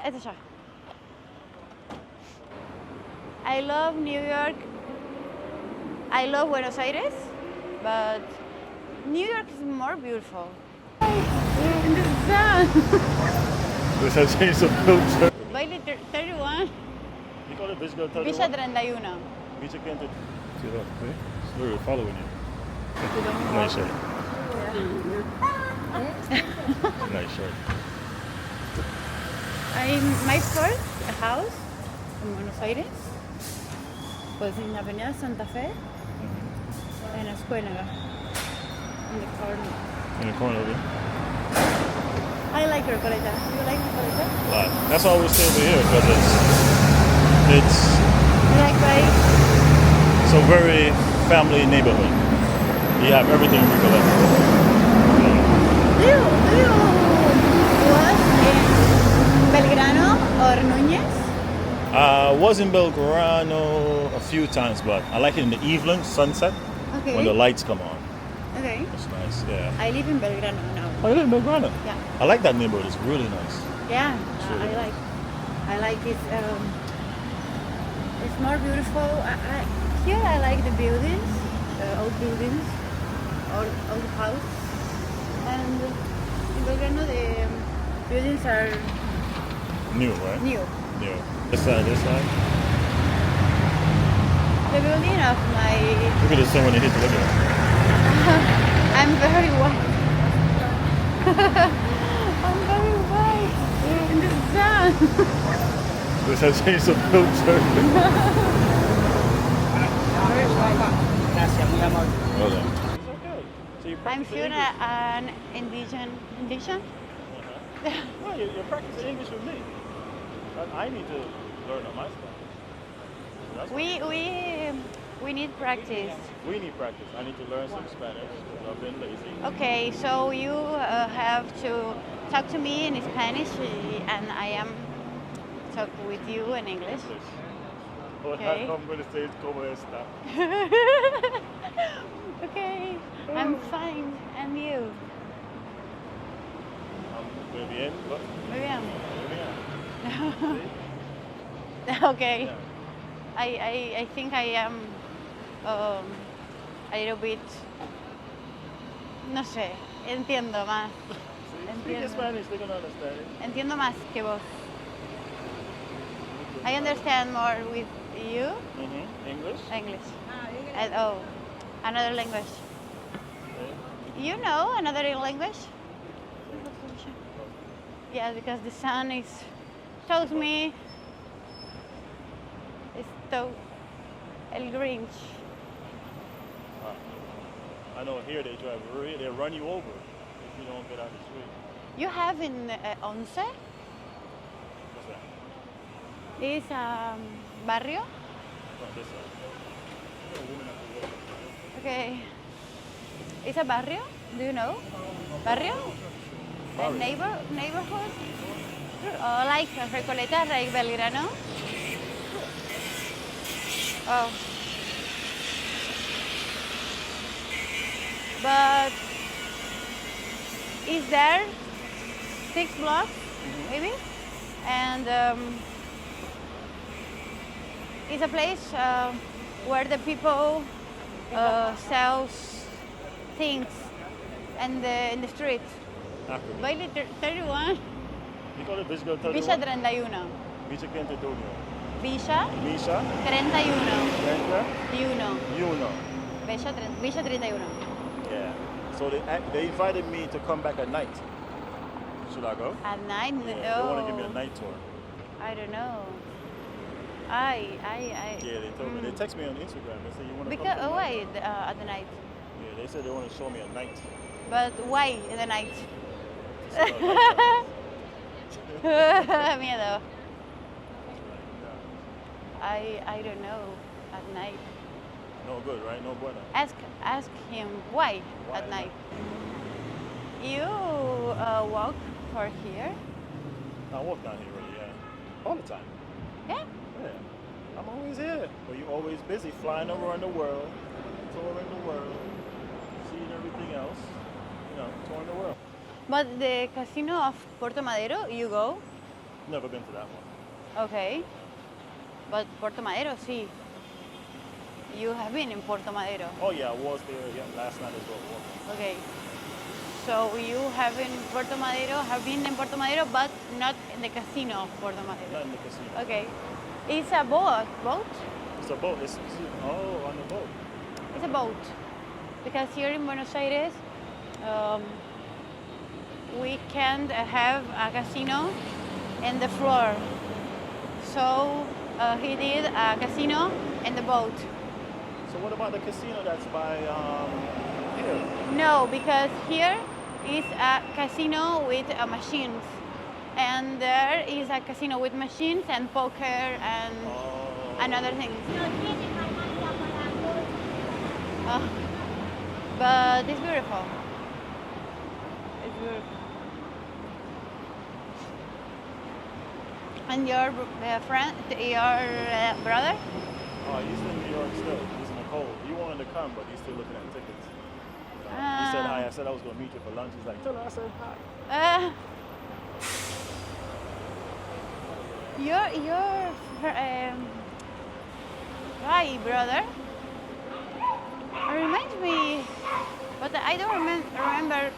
Es allá. I love New York. I love Buenos Aires, but New York is more beautiful. In the sun. This has changed the filter. Baile 31. You call it Beach Girl 31? Villa 31. Beach again. See, look, see? It's literally following you. Nice shirt. Nice shirt. My first house in Buenos Aires was in Avenida Santa Fe, en la escuela, in the corner. In the corner of it. I like Recoleta. You like Recoleta? That's why I always stay over here, because it's It's a very family neighborhood. You have everything in Recoleta. Do you was in Belgrano or Núñez? I was in Belgrano a few times, but I like it in the evening, sunset, Okay. when the lights come on. Okay. It's nice, yeah. I live in Belgrano now. Oh, you live in Belgrano? Yeah. I like that neighborhood. It's really nice. Yeah. really I like it. It's more beautiful. Here I like the buildings, old buildings, old house, and in Belgrano the buildings are New, right? new. New. This side, this side. The building of my Look at the sun when you hit the look at it. I'm very white. I'm very white in the sun. This has changed the filter. Hold on. It's okay. So you I'm practice sure English. an Indonesian. Well, you're practicing English with me. But I need to learn on my Spanish. That's We need practice. We need practice. I need to learn some Spanish because I've been lazy. Okay, so you have to talk to me in Spanish, and I am talk with you in English. What Okay. I'm going to say is como esta. Okay, I'm fine, and you? Muy bien. What? Muy bien. Muy bien. Okay. Yeah. I think I am a little bit, no sé, entiendo más. Speak in Spanish, they're going to understand it. Entiendo más que vos. I understand more with you, English? English. And another language. Okay. You know another language? Yeah, because the sun tells me El Grinch. I know here they they run you over if you don't get out of the street. You have in Once? What's that? Is barrio? Oh, this side. You know, women have to walk. Okay. Is a barrio? Do you know? Barrio? A neighborhood? Like Recoleta, like Belgrano? Oh. But is there 6 blocks, maybe? And it's a place where the people sells things in the street. Africa. Baile 31. You call it Beach Girl 31? Villa 31. Beach again to Donio. Villa Misha? 31. Brenda? Uno. You know. Villa 31. Yeah. So they invited me to come back at night. Should I go? At night? Yeah, they want to give me a night tour. I don't know. Yeah, they told me. They text me on Instagram. They said you want to come Because to why at the night? Yeah, they said they want to show me a night. But why in the night? To see how night Miedo. I don't know at night. no good, right? No bueno. Ask him why Why at not? night. You walk for here? I walk down here really, yeah. All the time. Yeah. Yeah. I'm always here. But you're always busy flying around the world, touring the world, seeing everything else. You know, touring the world. But the casino of Puerto Madero, you go? Never been to that one. Okay. But Puerto Madero, sí. You have been in Puerto Madero. Oh yeah, I was there. Yeah, last night as well. Okay. So you have been in Puerto Madero, but not in the casino of Puerto Madero. Not in the casino. Okay. It's a boat. It's a boat. On the boat. It's a boat. Because here in Buenos Aires, we can't have a casino in the floor. So he did a casino in the boat. So what about the casino that's by here? No, because here is a casino with machines. And there is a casino with machines and poker and other things. But it's beautiful. It's beautiful. And your brother? Oh, he's in New York still. He's in the cold. He wanted to come, but he's still looking at tickets. He said hi. I said I was going to meet you for lunch. He's like, tell her I said hi. Your hi, brother. Reminds me, but I don't remember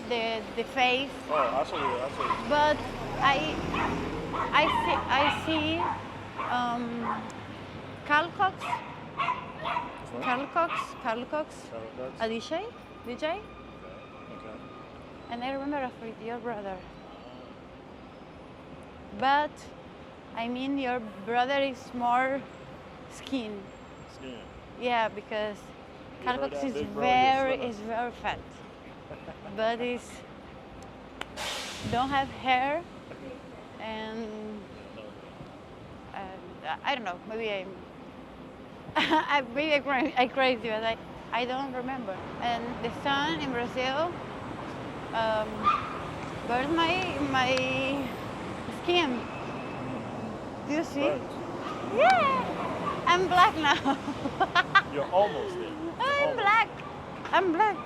the face. Oh, I'll show you. But I see Carl Cox, a DJ, Okay. and I remember of your brother. But I mean, your brother is more skin. Skin. Yeah, because Carl heard Cox that is big bro very gets fat, but is don't have hair, and I don't know. Maybe I crazy, but I don't remember. And the sun in Brazil burns my skin. Do you see? Burnt. Yeah, I'm black now. You're almost there. I'm black.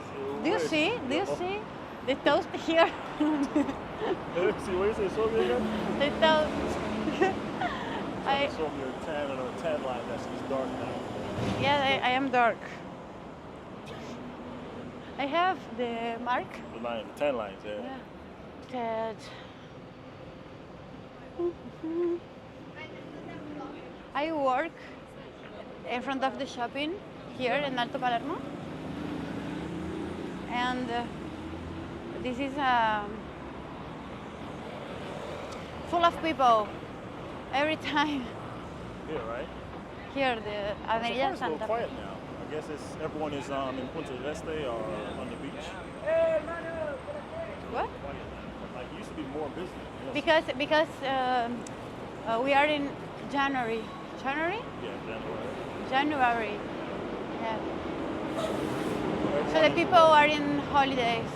Do you Wait. see? Do you see the toast here? See, what you say? Show me again? The toast. Show me your tan and her tan line that she's dark now. Yeah, I am dark. I have the mark. The tan lines, yeah. That I work in front of the shopping here in Alto Palermo, and this is full of people every time. Here, right? Here, the Avenida It's a Santa little Fe. quiet now. I guess everyone is in Punta del Este or on the beach. What? Quiet now. Like it used to be more busy. You know? Because we are in January. January? Yeah, January. Yeah. So Everyone the people are in holidays.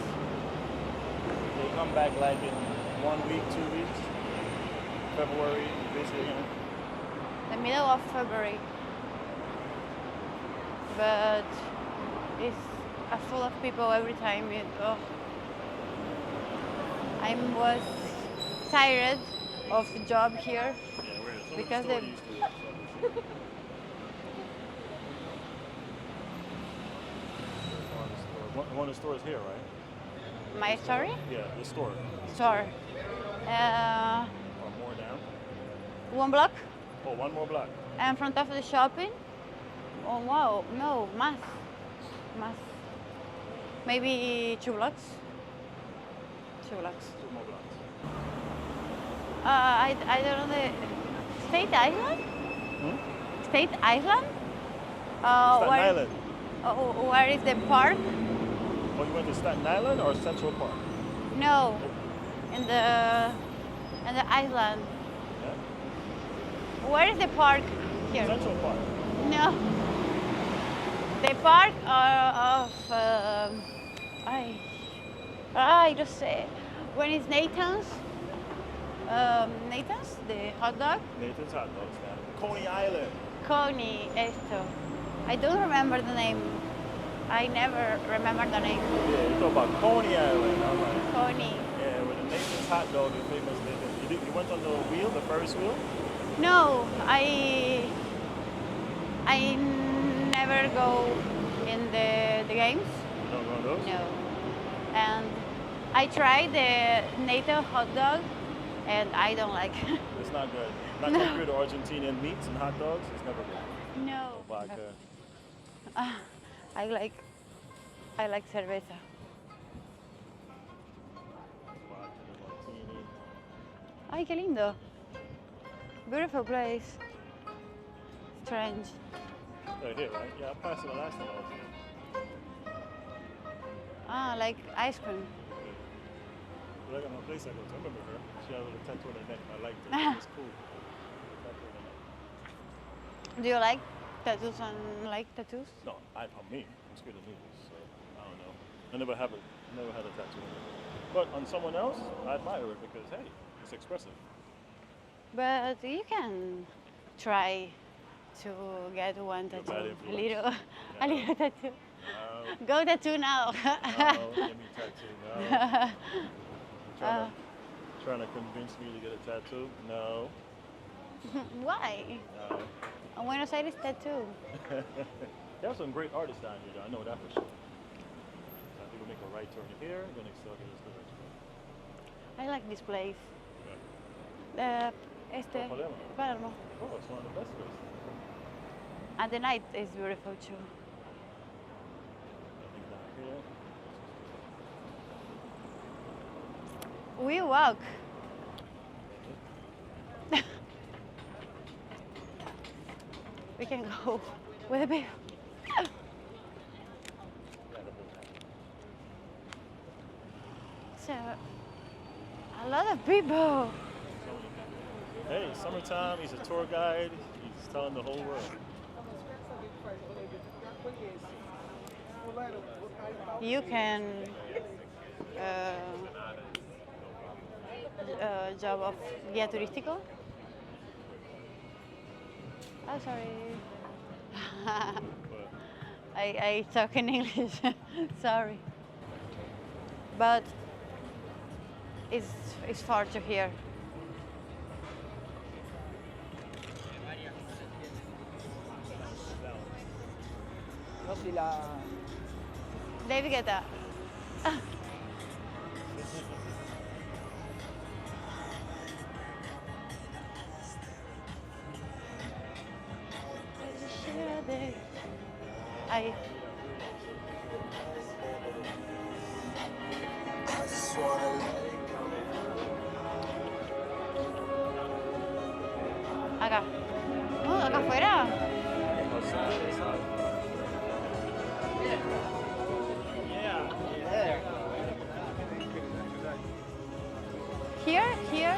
They come back like in 1 week, 2 weeks. February, busy again. The middle of February. But it's full of people every time. I was tired of the job here Yeah, we're because the the used to it. One of the stores here, right? my story Yeah, the store. store. Or more down. 1 block Oh, one more block. in front of the shopping. Oh wow, no, más. Maybe 2 blocks. 2 blocks. 2 more blocks. I don't know the State Island. State Island. Staten Island. Where is the park? Oh, you went to Staten Island or Central Park? No, in the island. Yeah. Where is the park here? Central Park. No, the park of I just say when it's Nathan's. Nathan's, the hot dog. Nathan's Hot Dogs down. Coney Island. Coney esto. I don't remember the name. I never remember the name. Yeah, you talk about Coney Island. I'm like, Coney. yeah, with the Nathan's Hot Dog is famous. You went on the wheel, the Ferris wheel? No, I never go in the games. You don't go on those? No. And I tried the native hot dog, and I don't like it. It's not good. Not No. compared to Argentinian meats and hot dogs. It's never good. No. Vodka. I like cerveza. Vodka, martini. Ay, qué lindo. Beautiful place. Strange. Right here, right? Yeah, I passed it the last time I was here. Like ice cream. Look at my place I go to. I remember her. She had a little tattoo on her neck. I liked it. It was cool. Tattoo on her neck. Do you like tattoos and like tattoos? No, I'm me. I'm scared of needles, so I don't know. I never had a tattoo on it. But on someone else, I admire it because hey, it's expressive. But you can try to get one You're a tattoo. bad A influence. little, a little tattoo. No, Go tattoo now. no, give me a tattoo. No. Trying to convince me to get a tattoo? No. Why? No. Buenos Aires tattoo. There are some great artists down here, though. I know that for sure. So I think we'll make a right turn here, then still get this direction. I like this place. Yeah. Palermo. Palermo. Oh, it's one of the best places. And the night is beautiful too. I think down here. We walk. We can go with the people. So, a lot of people. Hey, summertime, he's a tour guide. He's telling the whole world. You can job of guía turístico. Oh, sorry. But I talk in English. Sorry. But it's far to here. No, si la... David Guetta. Ahí. Acá. Acá afuera. Here, here.